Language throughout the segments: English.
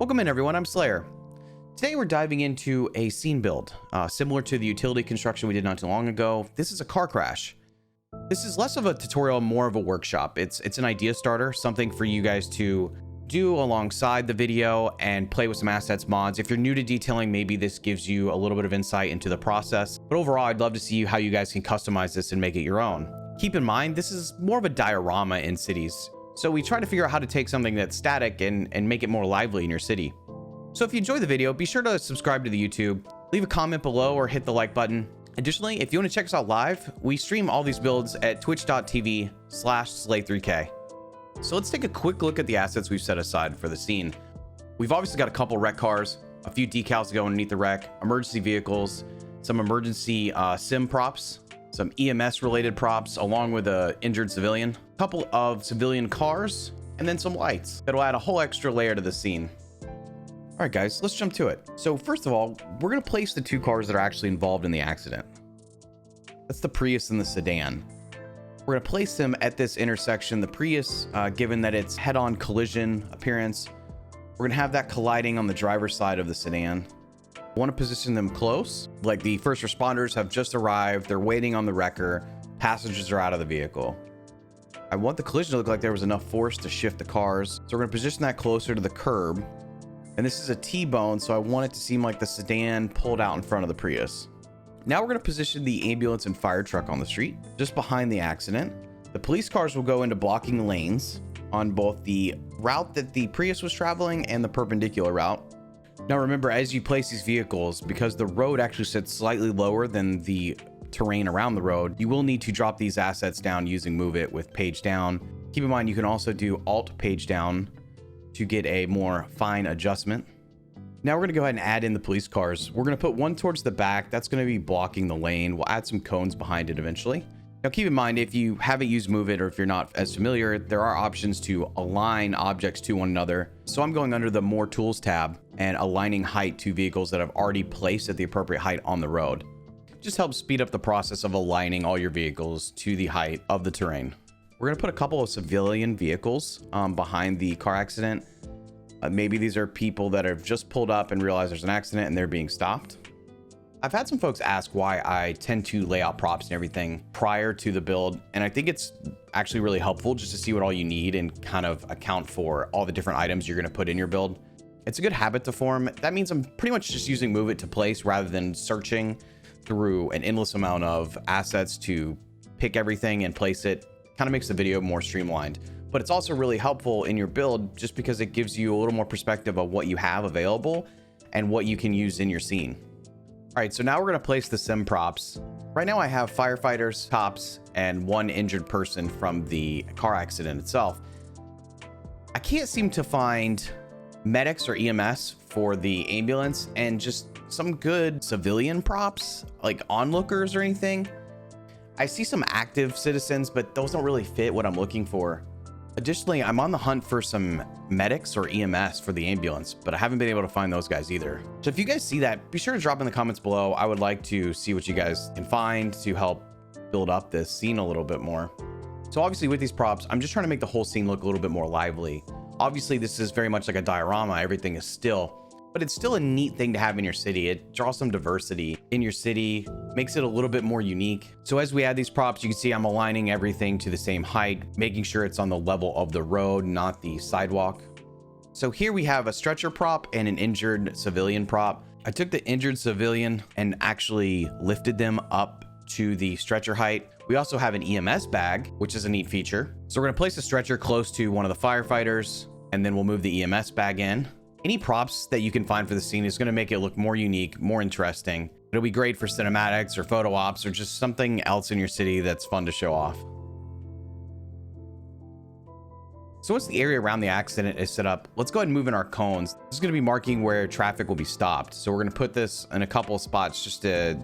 Welcome in everyone, I'm Slayer. Today we're diving into a scene build, similar to the utility construction we did not too long ago. This is a car crash. This is less of a tutorial, more of a workshop. It's an idea starter, something for you guys to do alongside the video and play with some assets mods. If you're new to detailing, maybe this gives you a little bit of insight into the process. But overall, I'd love to see how you guys can customize this and make it your own. Keep in mind, this is more of a diorama in cities. So we try to figure out how to take something that's static and make it more lively in your city. So if you enjoy the video, be sure to subscribe to the YouTube, leave a comment below or hit the like button. Additionally, if you want to check us out live, we stream all these builds at twitch.tv/slay3k. So let's take a quick look at the assets we've set aside for the scene. We've obviously got a couple wreck cars, a few decals to go underneath the wreck, emergency vehicles, some emergency sim props, some EMS related props, along with a injured civilian, a couple of civilian cars, and then some lights that'll add a whole extra layer to the scene. All right, guys, let's jump to it. So first of all, we're gonna place the two cars that are actually involved in the accident. That's the Prius and the sedan. We're gonna place them at this intersection. The Prius, given that it's head-on collision appearance, we're gonna have that colliding on the driver's side of the sedan. I want to position them close, like the first responders have just arrived, they're waiting on the wrecker, passengers are out of the vehicle. I want the collision to look like there was enough force to shift the cars, so we're going to position that closer to the curb. And this is a T-bone, so I want it to seem like the sedan pulled out in front of the Prius. Now we're going to position the ambulance and fire truck on the street, just behind the accident. The police cars will go into blocking lanes on both the route that the Prius was traveling and the perpendicular route. Now remember, as you place these vehicles, because the road actually sits slightly lower than the terrain around the road, you will need to drop these assets down using Move It with Page Down. Keep in mind, you can also do Alt Page Down to get a more fine adjustment. Now we're going to go ahead and add in the police cars. We're going to put one towards the back. That's going to be blocking the lane. We'll add some cones behind it eventually. Now keep in mind, if you haven't used Move It or if you're not as familiar, there are options to align objects to one another. So I'm going under the More Tools tab and aligning height to vehicles that I've already placed at the appropriate height on the road. It just helps speed up the process of aligning all your vehicles to the height of the terrain. We're going to put a couple of civilian vehicles behind the car accident. Maybe these are people that have just pulled up and realized there's an accident and they're being stopped. I've had some folks ask why I tend to lay out props and everything prior to the build, and I think it's actually really helpful just to see what all you need and kind of account for all the different items you're going to put in your build. It's a good habit to form. That means I'm pretty much just using Move It to place rather than searching through an endless amount of assets to pick everything and place it. Kind of makes the video more streamlined, but it's also really helpful in your build just because it gives you a little more perspective of what you have available and what you can use in your scene. All right, so now we're going to place the sim props. Right now I have firefighters, cops, and one injured person from the car accident itself. I can't seem to find medics or EMS for the ambulance and just some good civilian props, like onlookers or anything. I see some active citizens, but those don't really fit what I'm looking for. Additionally, I'm on the hunt for some medics or EMS for the ambulance, but I haven't been able to find those guys either. So if you guys see that, be sure to drop in the comments below. I would like to see what you guys can find to help build up this scene a little bit more. So obviously with these props, I'm just trying to make the whole scene look a little bit more lively. Obviously this is very much like a diorama. Everything is still, but it's still a neat thing to have in your city. It draws some diversity in your city, makes it a little bit more unique. So as we add these props, you can see I'm aligning everything to the same height, making sure it's on the level of the road, not the sidewalk. So here we have a stretcher prop and an injured civilian prop. I took the injured civilian and actually lifted them up to the stretcher height. We also have an EMS bag, which is a neat feature. So we're gonna place the stretcher close to one of the firefighters, and then we'll move the EMS bag in. Any props that you can find for the scene is going to make it look more unique, more interesting. It'll be great for cinematics or photo ops or just something else in your city that's fun to show off. So once the area around the accident is set up, let's go ahead and move in our cones. This is going to be marking where traffic will be stopped. So we're going to put this in a couple of spots just to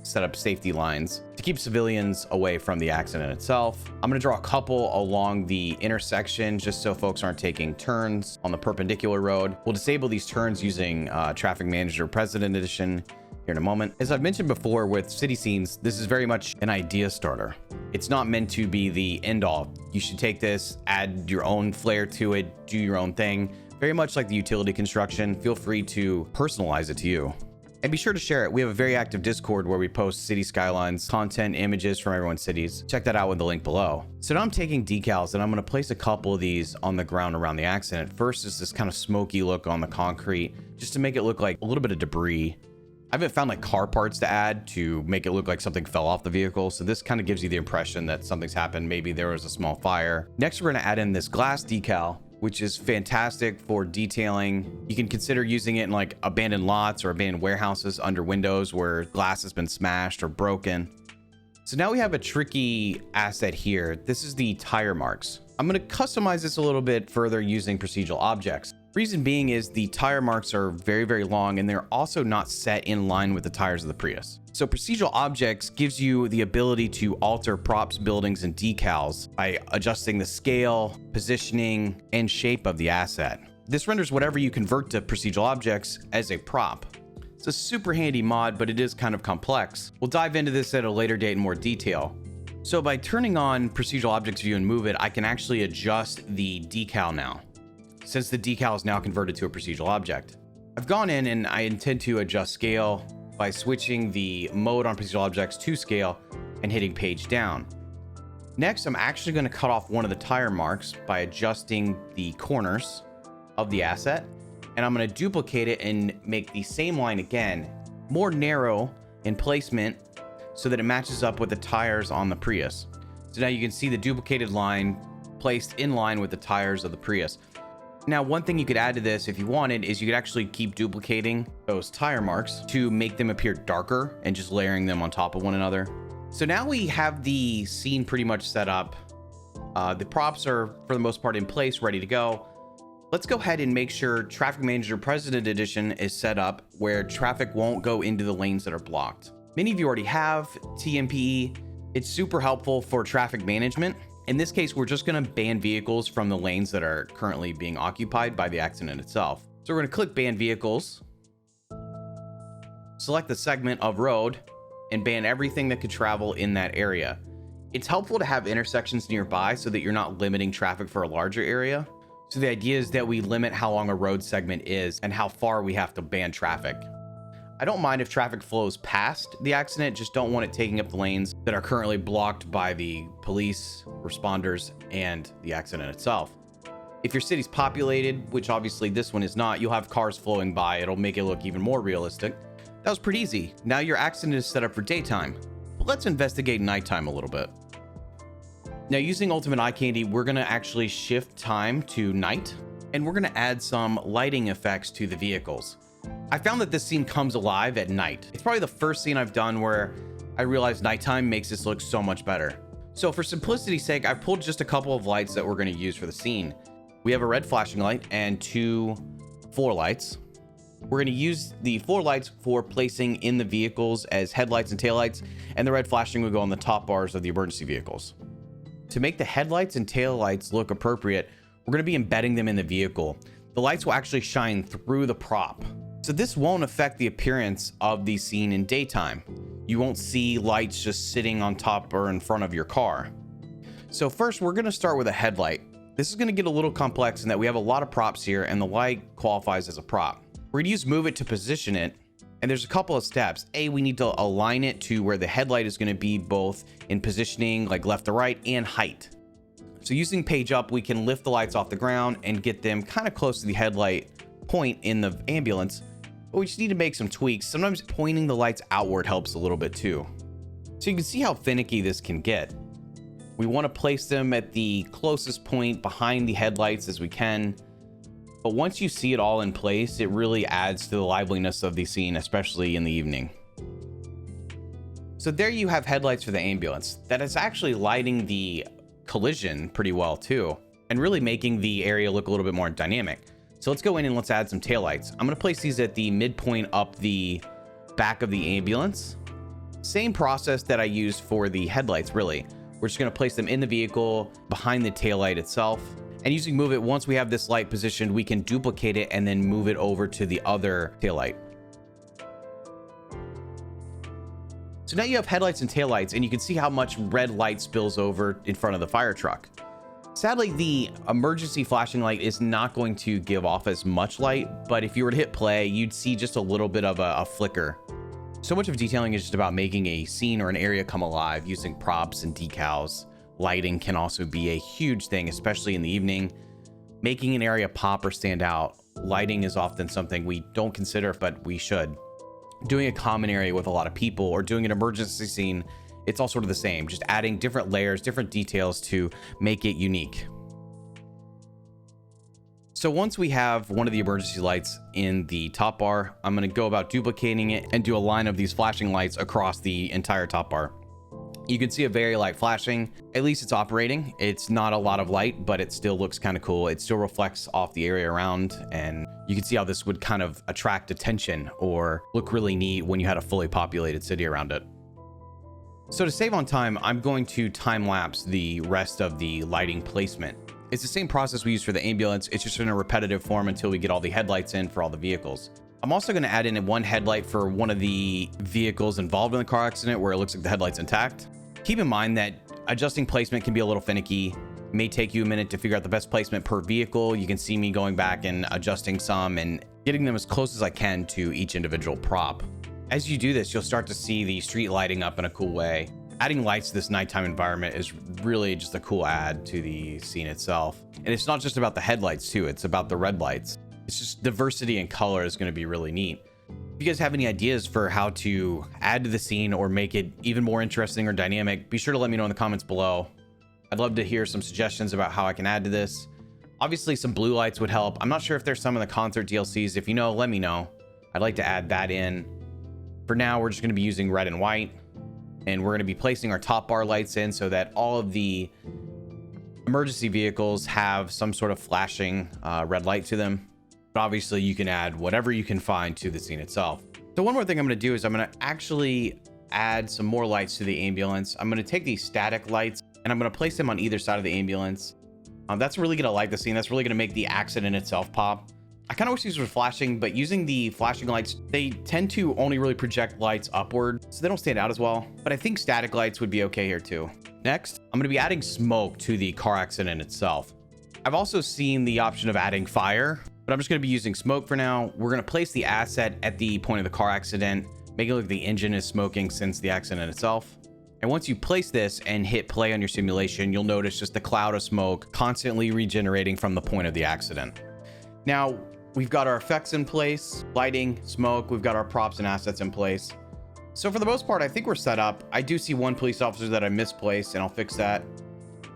set up safety lines to keep civilians away from the accident itself. I'm going to draw a couple along the intersection just so folks aren't taking turns on the perpendicular road. We'll disable these turns using Traffic Manager President Edition here in a moment. As I've mentioned before with city scenes, this is very much an idea starter. It's not meant to be the end all. You should take this, add your own flair to it, do your own thing, Very much like the utility construction, feel free to personalize it to you. And be sure to share it. We have a very active Discord where we post city skylines, content, images from everyone's cities. Check that out with the link below. So now I'm taking decals and I'm going to place a couple of these on the ground around the accident. First is this kind of smoky look on the concrete, just to make it look like a little bit of debris. I haven't found like car parts to add to make it look like something fell off the vehicle. So this kind of gives you the impression that something's happened. Maybe there was a small fire. Next, we're going to add in this glass decal, which is fantastic for detailing. You can consider using it in like abandoned lots or abandoned warehouses under windows where glass has been smashed or broken. So now we have a tricky asset here. This is the tire marks. I'm going to customize this a little bit further using procedural objects. Reason being is the tire marks are very, very long and they're also not set in line with the tires of the Prius. So procedural objects gives you the ability to alter props, buildings, and decals by adjusting the scale, positioning, and shape of the asset. This renders whatever you convert to procedural objects as a prop. It's a super handy mod, but it is kind of complex. We'll dive into this at a later date in more detail. So by turning on procedural objects view and move it, I can actually adjust the decal now, since the decal is now converted to a procedural object. I've gone in and I intend to adjust scale by switching the mode on procedural objects to scale and hitting page down. Next, I'm actually going to cut off one of the tire marks by adjusting the corners of the asset, and I'm going to duplicate it and make the same line again, more narrow in placement so that it matches up with the tires on the Prius. So now you can see the duplicated line placed in line with the tires of the Prius. Now, one thing you could add to this if you wanted is you could actually keep duplicating those tire marks to make them appear darker and just layering them on top of one another. So now we have the scene pretty much set up. The props are for the most part in place, ready to go. Let's go ahead and make sure Traffic Manager President Edition is set up where traffic won't go into the lanes that are blocked. Many of you already have TMPE. It's super helpful for traffic management. In this case, we're just going to ban vehicles from the lanes that are currently being occupied by the accident itself. So we're going to click ban vehicles, select the segment of road, and ban everything that could travel in that area. It's helpful to have intersections nearby so that you're not limiting traffic for a larger area. So the idea is that we limit how long a road segment is and how far we have to ban traffic. I don't mind if traffic flows past the accident, just don't want it taking up the lanes that are currently blocked by the police, responders, and the accident itself. If your city's populated, which obviously this one is not, you'll have cars flowing by. It'll make it look even more realistic. That was pretty easy. Now your accident is set up for daytime, but let's investigate nighttime a little bit. Now using Ultimate Eye Candy, we're gonna actually shift time to night, and we're gonna add some lighting effects to the vehicles. I found that this scene comes alive at night. It's probably the first scene I've done where I realized nighttime makes this look so much better. So for simplicity's sake, I pulled just a couple of lights that we're going to use for the scene. We have a red flashing light and 2 floor lights. We're going to use the floor lights for placing in the vehicles as headlights and taillights, and the red flashing will go on the top bars of the emergency vehicles. To make the headlights and taillights look appropriate, we're going to be embedding them in the vehicle. The lights will actually shine through the prop. So this won't affect the appearance of the scene in daytime. You won't see lights just sitting on top or in front of your car. So first, we're going to start with a headlight. This is going to get a little complex in that we have a lot of props here and the light qualifies as a prop. We're going to use move it to position it. And there's a couple of steps. We need to align it to where the headlight is going to be both in positioning, like left to right, and height. So using page up, we can lift the lights off the ground and get them kind of close to the headlight point in the ambulance. But we just need to make some tweaks. Sometimes pointing the lights outward helps a little bit too. So you can see how finicky this can get. We want to place them at the closest point behind the headlights as we can. But once you see it all in place, it really adds to the liveliness of the scene, especially in the evening. So there you have headlights for the ambulance. That is actually lighting the collision pretty well too, and really making the area look a little bit more dynamic. So let's go in and let's add some taillights. I'm going to place these at the midpoint up the back of the ambulance. Same process that I used for the headlights, really. We're just going to place them in the vehicle behind the taillight itself. And using move it, once we have this light positioned, we can duplicate it and then move it over to the other taillight. So now you have headlights and taillights, and you can see how much red light spills over in front of the fire truck. Sadly, the emergency flashing light is not going to give off as much light, but if you were to hit play, you'd see just a little bit of a flicker. So much of detailing is just about making a scene or an area come alive using props and decals. Lighting can also be a huge thing, especially in the evening. Making an area pop or stand out, lighting is often something we don't consider, but we should. Doing a common area with a lot of people or doing an emergency scene, it's all sort of the same, just adding different layers, different details to make it unique. So once we have one of the emergency lights in the top bar, I'm going to go about duplicating it and do a line of these flashing lights across the entire top bar. You can see a very light flashing. At least it's operating. It's not a lot of light, but it still looks kind of cool. It still reflects off the area around, and you can see how this would kind of attract attention or look really neat when you had a fully populated city around it. So to save on time, I'm going to time lapse the rest of the lighting placement. It's the same process we use for the ambulance. It's just in a repetitive form until we get all the headlights in for all the vehicles. I'm also going to add in one headlight for one of the vehicles involved in the car accident where it looks like the headlight's intact. Keep in mind that adjusting placement can be a little finicky. It may take you a minute to figure out the best placement per vehicle. You can see me going back and adjusting some and getting them as close as I can to each individual prop. As you do this, you'll start to see the street lighting up in a cool way. Adding lights to this nighttime environment is really just a cool add to the scene itself. And it's not just about the headlights too, it's about the red lights. It's just diversity in color is going to be really neat. If you guys have any ideas for how to add to the scene or make it even more interesting or dynamic, be sure to let me know in the comments below. I'd love to hear some suggestions about how I can add to this. Obviously some blue lights would help. I'm not sure if there's some in the concert DLCs. If you know, let me know. I'd like to add that in. For now, we're just going to be using red and white, and we're going to be placing our top bar lights in so that all of the emergency vehicles have some sort of flashing red light to them. But obviously you can add whatever you can find to the scene itself. So one more thing I'm going to do is I'm going to actually add some more lights to the ambulance. I'm going to take these static lights and I'm going to place them on either side of the ambulance. That's really going to light the scene. That's really going to make the accident itself pop. I kind of wish these were flashing, but using the flashing lights, they tend to only really project lights upward, so they don't stand out as well. But I think static lights would be okay here too. Next, I'm going to be adding smoke to the car accident itself. I've also seen the option of adding fire, but I'm just going to be using smoke for now. We're going to place the asset at the point of the car accident, make it look like the engine is smoking since the accident itself. And once you place this and hit play on your simulation, you'll notice just the cloud of smoke constantly regenerating from the point of the accident. Now, we've got our effects in place, lighting, smoke, we've got our props and assets in place. So for the most part, I think we're set up. I do see one police officer that I misplaced, and I'll fix that.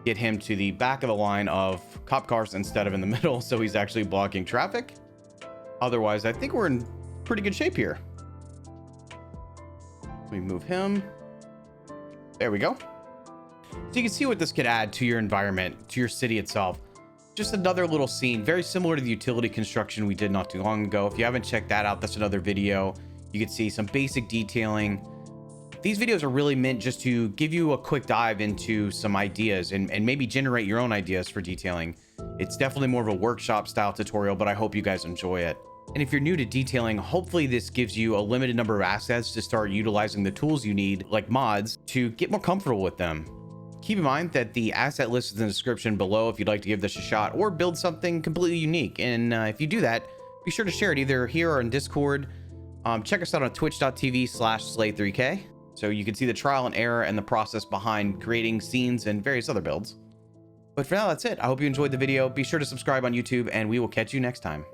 Get him to the back of the line of cop cars instead of in the middle, so he's actually blocking traffic. Otherwise, I think we're in pretty good shape here. We move him. There we go. So you can see what this could add to your environment, to your city itself. Just another little scene, very similar to the utility construction we did not too long ago. If you haven't checked that out, that's another video. You can see some basic detailing. These videos are really meant just to give you a quick dive into some ideas and maybe generate your own ideas for detailing. It's definitely more of a workshop style tutorial, but I hope you guys enjoy it. And if you're new to detailing, hopefully this gives you a limited number of assets to start utilizing the tools you need, like mods, to get more comfortable with them. Keep in mind that the asset list is in the description below if you'd like to give this a shot or build something completely unique. And if you do that, be sure to share it either here or in Discord. Check us out on twitch.tv/slay3k so you can see the trial and error and the process behind creating scenes and various other builds. But for now, that's it. I hope you enjoyed the video. Be sure to subscribe on YouTube, and we will catch you next time.